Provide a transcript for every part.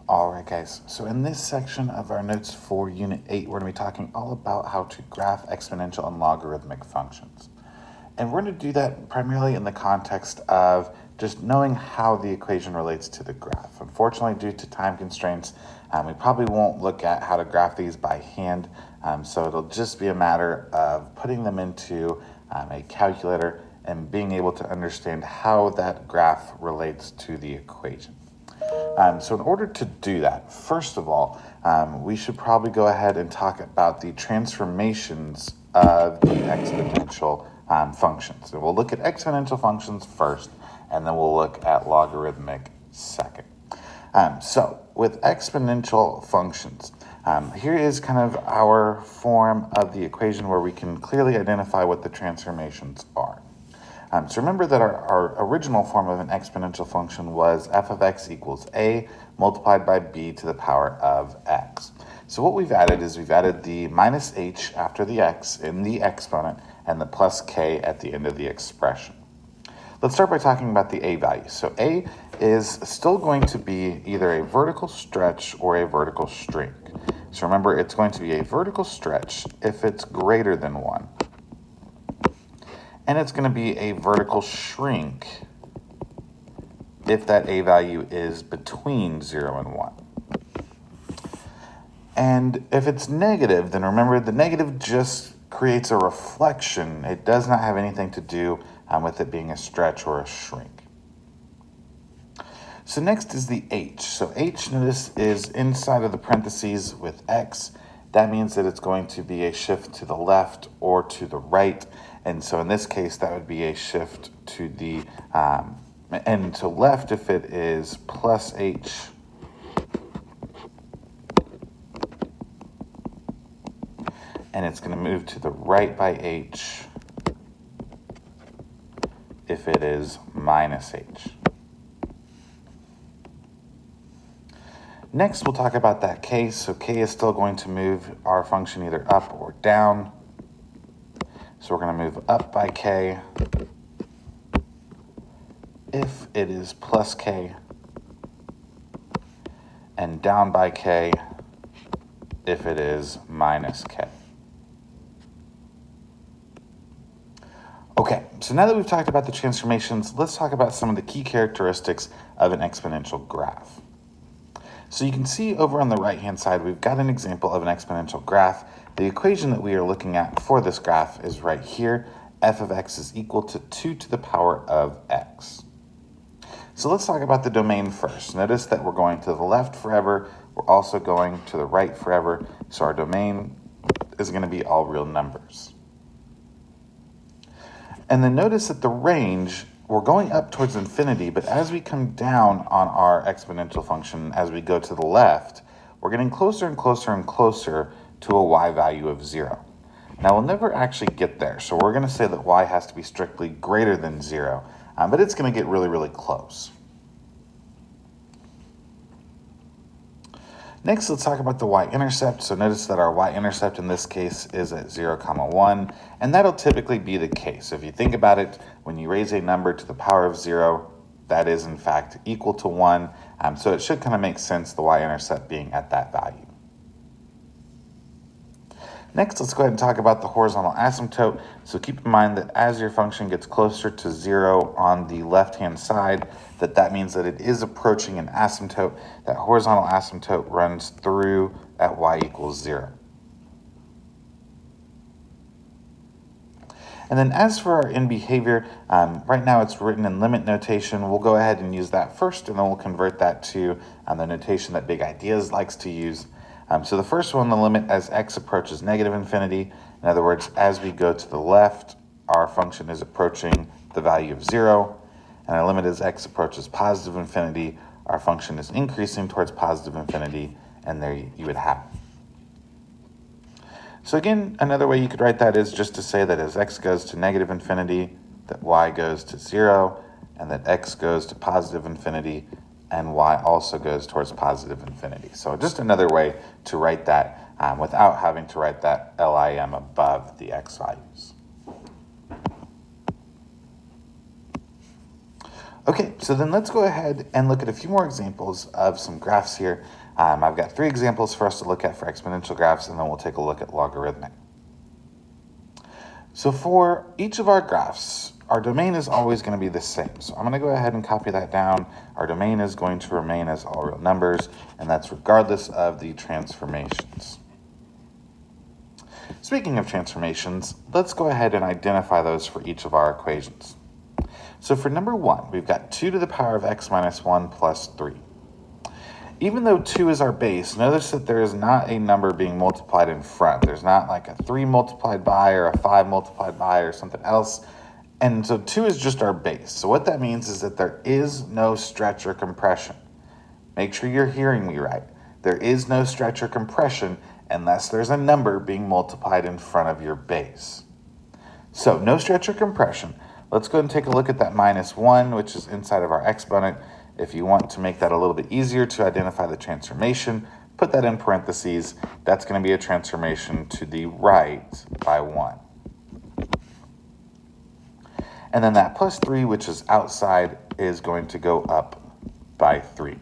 All right, guys, so in this section of our notes for Unit 8, we're going to be talking all about how to graph exponential and logarithmic functions. And we're going to do that primarily in the context of just knowing how the equation relates to the graph. Unfortunately, due to time constraints, we probably won't look at how to graph these by hand, so it'll just be a matter of putting them into a calculator and being able to understand how that graph relates to the equation. So in order to do that, first of all, we should probably go ahead and talk about the transformations of the exponential functions. So we'll look at exponential functions first, and then we'll look at logarithmic second. So with exponential functions, here is kind of our form of the equation where we can clearly identify what the transformations are. So remember that our original form of an exponential function was f of x equals a multiplied by b to the power of x. So what we've added is we've added the minus h after the x in the exponent and the plus k at the end of the expression. Let's start by talking about the a value. So a is still going to be either a vertical stretch or a vertical shrink. So remember, it's going to be a vertical stretch if it's greater than 1. And it's going to be a vertical shrink if that a value is between 0 and 1. And if it's negative, then remember the negative just creates a reflection. It does not have anything to do with it being a stretch or a shrink. So next is the h. So h, notice, is inside of the parentheses with x. That means that it's going to be a shift to the left or to the right. And so in this case, that would be a shift to the, and to left if it is plus h. And it's going to move to the right by h if it is minus h. Next, we'll talk about that k. So k is still going to move our function either up or down. So we're going to move up by k if it is plus k, and down by k if it is minus k. Okay, so now that we've talked about the transformations, let's talk about some of the key characteristics of an exponential graph. So you can see over on the right-hand side, we've got an example of an exponential graph. The equation that we are looking at for this graph is right here. F of x is equal to 2 to the power of x. So let's talk about the domain first. Notice that we're going to the left forever. We're also going to the right forever. So our domain is going to be all real numbers. And then notice that the range, we're going up towards infinity, but as we come down on our exponential function, as we go to the left, we're getting closer and closer and closer to a y value of 0. Now, we'll never actually get there, so we're going to say that y has to be strictly greater than 0, but it's going to get really, really close. Next, let's talk about the y-intercept. So notice that our y-intercept in this case is at 0, 1, and that'll typically be the case. If you think about it, when you raise a number to the power of 0, that is in fact equal to 1, so it should kind of make sense the y-intercept being at that value. Next, let's go ahead and talk about the horizontal asymptote. So keep in mind that as your function gets closer to 0 on the left-hand side, that means that it is approaching an asymptote. That horizontal asymptote runs through at y equals 0. And then as for our in behavior, right now it's written in limit notation. We'll go ahead and use that first, and then we'll convert that to the notation that Big Ideas likes to use. So the first one, the limit as x approaches negative infinity. In other words, as we go to the left, our function is approaching the value of 0. And our limit as x approaches positive infinity, our function is increasing towards positive infinity, and there you would have it. So again, another way you could write that is just to say that as x goes to negative infinity, that y goes to 0, and that x goes to positive infinity, and y also goes towards positive infinity. So just another way to write that without having to write that LIM above the x values. Okay, so then let's go ahead and look at a few more examples of some graphs here. I've got 3 examples for us to look at for exponential graphs, and then we'll take a look at logarithmic. So for each of our graphs, our domain is always going to be the same. So I'm going to go ahead and copy that down. Our domain is going to remain as all real numbers, and that's regardless of the transformations. Speaking of transformations, let's go ahead and identify those for each of our equations. So for number 1, we've got 2 to the power of x minus 1 plus 3. Even though 2 is our base, notice that there is not a number being multiplied in front. There's not like a 3 multiplied by or a 5 multiplied by or something else. And so 2 is just our base. So what that means is that there is no stretch or compression. Make sure you're hearing me right. There is no stretch or compression unless there's a number being multiplied in front of your base. So no stretch or compression. Let's go ahead and take a look at that minus 1, which is inside of our exponent. If you want to make that a little bit easier to identify the transformation, put that in parentheses. That's going to be a transformation to the right by 1. And then that plus 3, which is outside, is going to go up by 3.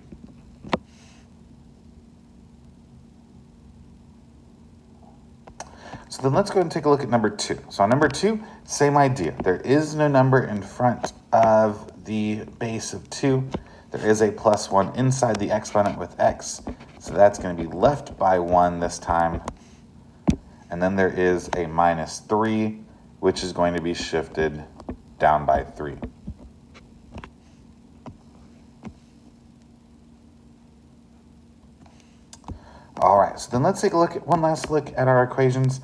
So then let's go ahead and take a look at number 2. So on number 2, same idea. There is no number in front of the base of 2. There is a plus 1 inside the exponent with x. So that's going to be left by 1 this time. And then there is a minus 3, which is going to be shifted down by 3. All right, so then let's take a look at one last look at our equations.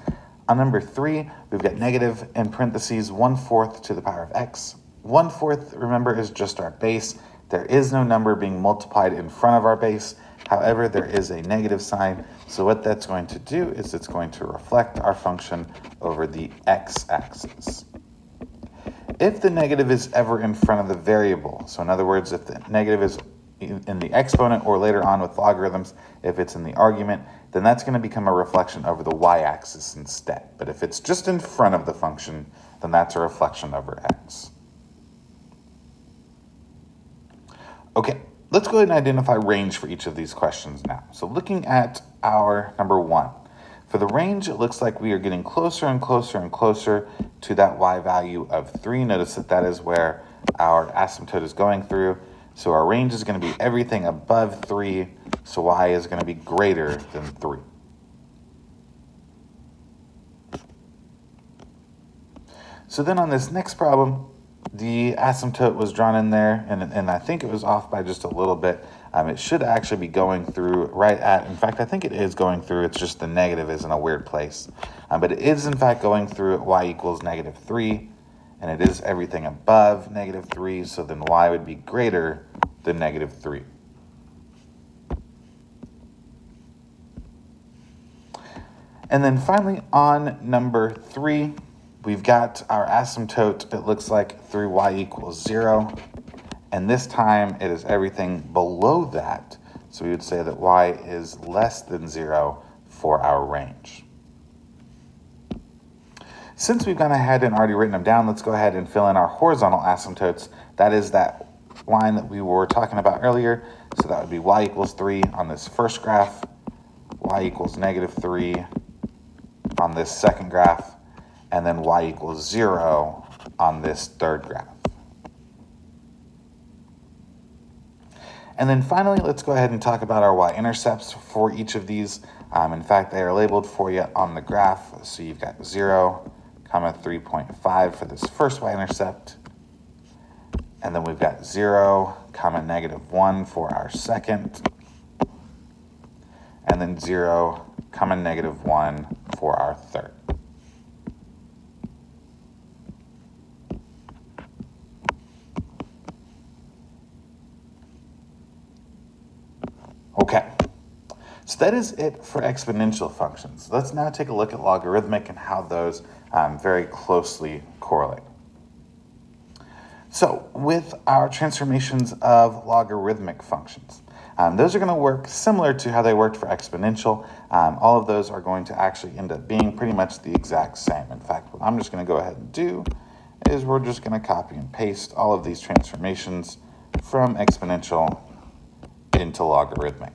On number 3, we've got negative in parentheses 1/4 to the power of x. 1/4, remember, is just our base. There is no number being multiplied in front of our base. However, there is a negative sign. So what that's going to do is it's going to reflect our function over the x-axis. If the negative is ever in front of the variable, so in other words, if the negative is in the exponent or later on with logarithms, if it's in the argument, then that's going to become a reflection over the y-axis instead. But if it's just in front of the function, then that's a reflection over x. Okay, let's go ahead and identify range for each of these questions now. So looking at our number 1, for the range, it looks like we are getting closer and closer and closer to that y value of 3. Notice that that is where our asymptote is going through. So our range is going to be everything above 3, so y is going to be greater than 3. So then on this next problem, the asymptote was drawn in there, and I think it was off by just a little bit. It should actually be going through right at, in fact, I think it is going through, it's just the negative is in a weird place. But it is, in fact, going through at y equals negative 3, and it is everything above negative 3, so then y would be greater than negative 3. And then finally, on number 3, we've got our asymptote, it looks like, through y equals 0. And this time, it is everything below that. So we would say that y is less than 0 for our range. Since we've gone ahead and already written them down, let's go ahead and fill in our horizontal asymptotes. That is that line that we were talking about earlier. So that would be y equals 3 on this first graph, y equals negative 3 on this second graph, and then y equals 0 on this third graph. And then finally, let's go ahead and talk about our y-intercepts for each of these. In fact, they are labeled for you on the graph. So you've got 0, 3.5 for this first y-intercept. And then we've got 0, negative 1 for our second. And then 0, negative 1 for our third. Okay, so that is it for exponential functions. Let's now take a look at logarithmic and how those very closely correlate. So with our transformations of logarithmic functions, those are going to work similar to how they worked for exponential. All of those are going to actually end up being pretty much the exact same. In fact, what I'm just going to go ahead and do is we're just going to copy and paste all of these transformations from exponential into logarithmic.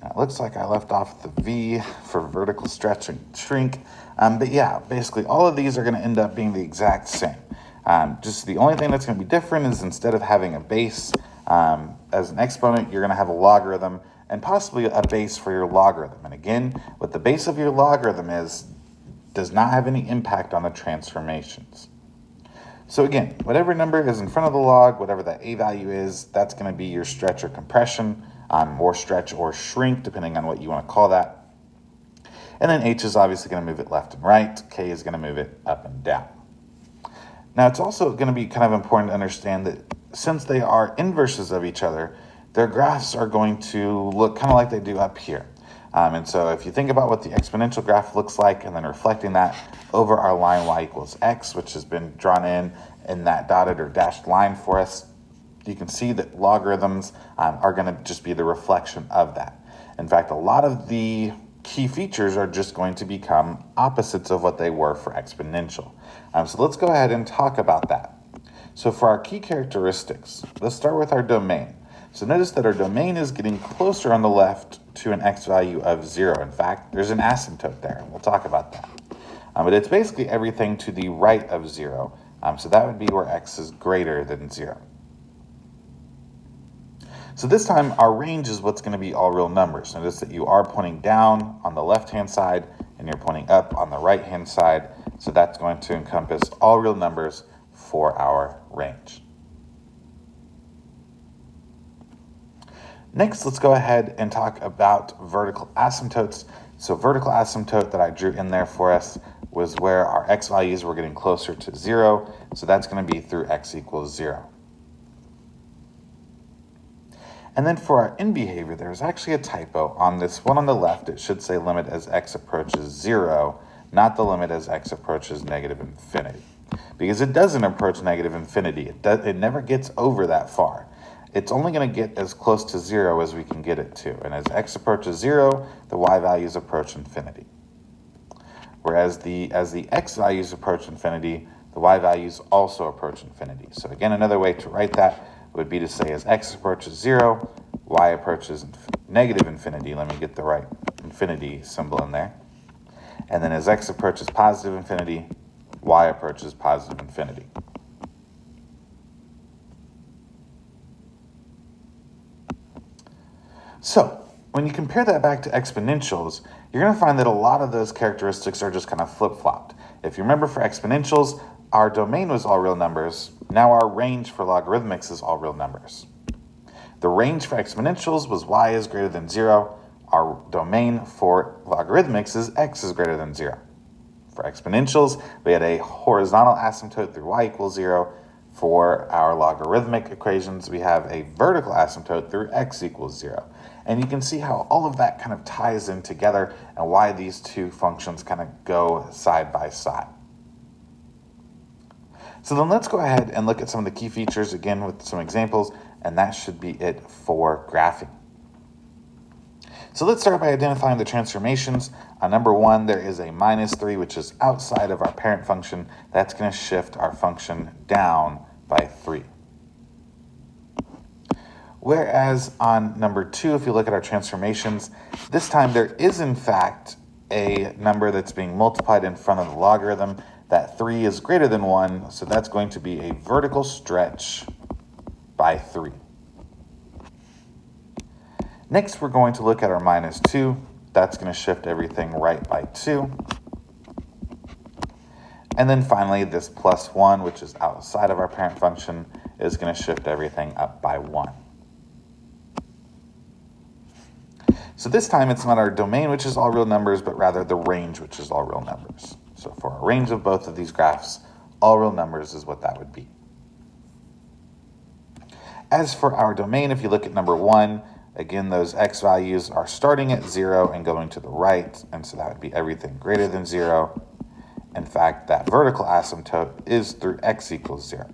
Now, it looks like I left off the V for vertical stretch and shrink, but yeah, basically all of these are going to end up being the exact same. Just the only thing that's going to be different is instead of having a base as an exponent, you're going to have a logarithm and possibly a base for your logarithm. And again, what the base of your logarithm is does not have any impact on the transformations. So again, whatever number is in front of the log, whatever that a value is, that's going to be your stretch or compression, or stretch or shrink, depending on what you want to call that. And then h is obviously going to move it left and right. K is going to move it up and down. Now, it's also going to be kind of important to understand that since they are inverses of each other, their graphs are going to look kind of like they do up here. And so if you think about what the exponential graph looks like and then reflecting that over our line y equals x, which has been drawn in that dotted or dashed line for us, you can see that logarithms are going to just be the reflection of that. In fact, a lot of the key features are just going to become opposites of what they were for exponential. So let's go ahead and talk about that. So for our key characteristics, let's start with our domain. So notice that our domain is getting closer on the left to an x value of 0. In fact, there's an asymptote there, and we'll talk about that. But it's basically everything to the right of 0. So that would be where x is greater than 0. So this time, our range is what's going to be all real numbers. Notice that you are pointing down on the left-hand side, and you're pointing up on the right-hand side. So that's going to encompass all real numbers for our range. Next, let's go ahead and talk about vertical asymptotes. So vertical asymptote that I drew in there for us was where our x values were getting closer to 0. So that's going to be through x equals 0. And then for our end behavior, there's actually a typo on this one on the left. It should say limit as x approaches 0, not the limit as x approaches negative infinity. Because it doesn't approach negative infinity. It never gets over that far. It's only going to get as close to 0 as we can get it to. And as x approaches 0, the y values approach infinity. Whereas as the x values approach infinity, the y values also approach infinity. So again, another way to write that would be to say as x approaches 0, y approaches negative infinity. Let me get the right infinity symbol in there. And then as x approaches positive infinity, y approaches positive infinity. So when you compare that back to exponentials, you're going to find that a lot of those characteristics are just kind of flip-flopped. If you remember, for exponentials, our domain was all real numbers. Now our range for logarithmics is all real numbers. The range for exponentials was y is greater than 0. Our domain for logarithmics is x is greater than 0. For exponentials, we had a horizontal asymptote through y equals 0. For our logarithmic equations, we have a vertical asymptote through x equals 0. And you can see how all of that kind of ties in together and why these two functions kind of go side by side. So then let's go ahead and look at some of the key features again with some examples, and that should be it for graphing. So let's start by identifying the transformations. On number 1, there is a -3, which is outside of our parent function. That's going to shift our function down by 3. Whereas on number 2, if you look at our transformations, this time there is in fact a number that's being multiplied in front of the logarithm. That 3 is greater than 1, so that's going to be a vertical stretch by 3. Next, we're going to look at our -2. That's going to shift everything right by 2. And then finally, this +1, which is outside of our parent function, is going to shift everything up by 1. So this time, it's not our domain, which is all real numbers, but rather the range, which is all real numbers. So for a range of both of these graphs, all real numbers is what that would be. As for our domain, if you look at number 1, again, those x values are starting at 0 and going to the right, and so that would be everything greater than 0. In fact, that vertical asymptote is through x equals 0.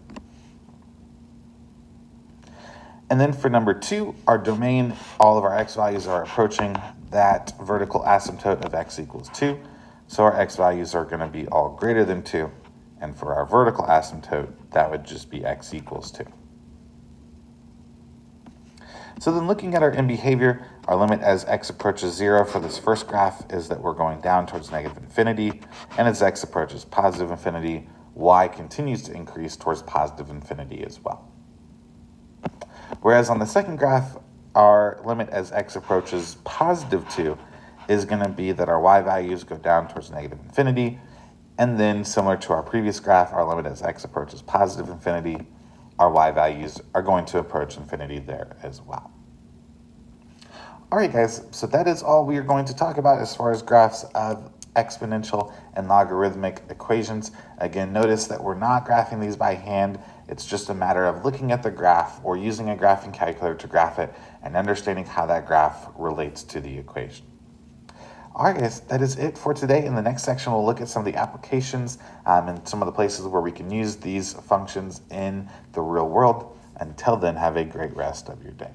And then for number 2, our domain, all of our x values are approaching that vertical asymptote of x equals 2. So our x values are going to be all greater than 2. And for our vertical asymptote, that would just be x equals 2. So then looking at our end behavior, our limit as x approaches 0 for this first graph is that we're going down towards negative infinity, and as x approaches positive infinity, y continues to increase towards positive infinity as well. Whereas on the second graph, our limit as x approaches positive 2 is going to be that our y values go down towards negative infinity, and then similar to our previous graph, our limit as x approaches positive infinity, our y values are going to approach infinity there as well. All right, guys, so that is all we are going to talk about as far as graphs of exponential and logarithmic equations. Again, notice that we're not graphing these by hand. It's just a matter of looking at the graph or using a graphing calculator to graph it and understanding how that graph relates to the equation. All right, guys, that is it for today. In the next section, we'll look at some of the applications and some of the places where we can use these functions in the real world. Until then, have a great rest of your day.